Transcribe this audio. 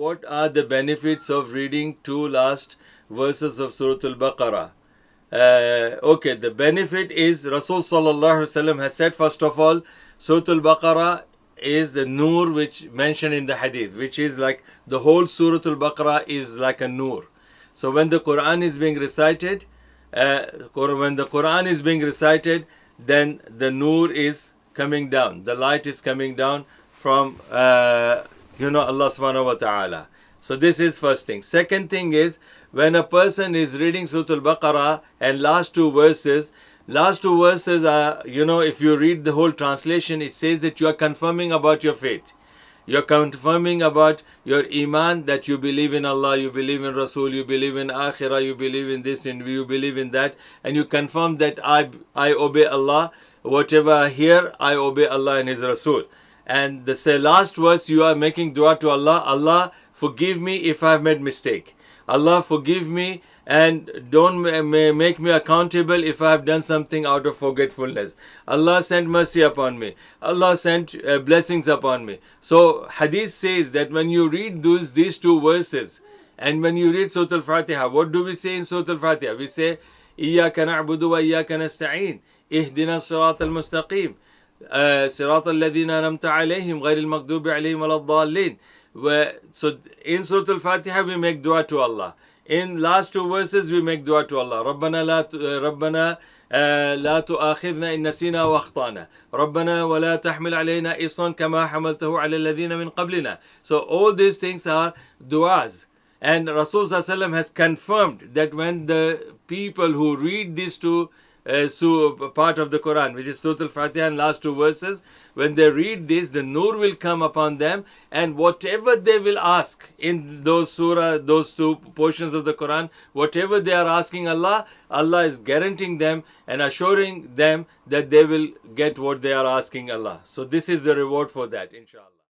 what are the benefits of reading two last verses of Surah Al-Baqarah? Okay, the benefit is Rasul Sallallahu Alaihi Wasallam has said, first of all, Surah Al-Baqarah is the nur which mentioned in the hadith, which is like the whole Surah Al-Baqarah is like a nur. So when the Quran is being recited, then the nur is coming down, the light is coming down from Allah subhanahu wa ta'ala. So this is first thing. Second thing is, when a person is reading Surah Al-Baqarah and last two verses are, if you read the whole translation, it says that you are confirming about your faith. You're confirming about your iman, that you believe in Allah, you believe in Rasul, you believe in Akhirah, you believe in this and you believe in that, and you confirm that I obey Allah, whatever I hear, I obey Allah and His Rasul. And the last verse, you are making dua to Allah, Allah forgive me if I have made mistake. Allah forgive me and don't make me accountable if I have done something out of forgetfulness. Allah send mercy upon me. Allah send blessings upon me. So hadith says that when you read these two verses and when you read Surah Al-Fatiha, what do we say in Surah Al-Fatiha? We say, إِيَّاكَ نَعْبُدُ وَإِيَّاكَ نَسْتَعِينُ اهْدِنَا الصِّرَاطَ الْمُسْتَقِيمِ صِرَاطَ الَّذِينَ أَنْعَمْتَ عَلَيْهِمْ غَيْرِ الْمَغْضُوبِ عَلَيْهِمْ وَلَا الضَّالِّينَ. So in Surah Al-Fatiha we make dua to Allah. In last two verses we make dua to Allah. رَبَّنَا لا تؤاخذنا إن نسينا وأخطأنا ربنا ولا تحمل علينا إصرا كما حملته على الذين من قبلنا. So all these things are duas. And Rasul Sallallahu Alaihi Wasallam has confirmed that when the people who read these two part of the Quran, which is Surah Al-Fatiha and last two verses, when they read this, the nur will come upon them, and whatever they will ask in those two portions of the Quran, whatever they are asking Allah, Allah is guaranteeing them and assuring them that they will get what they are asking Allah. So this is the reward for that, inshallah.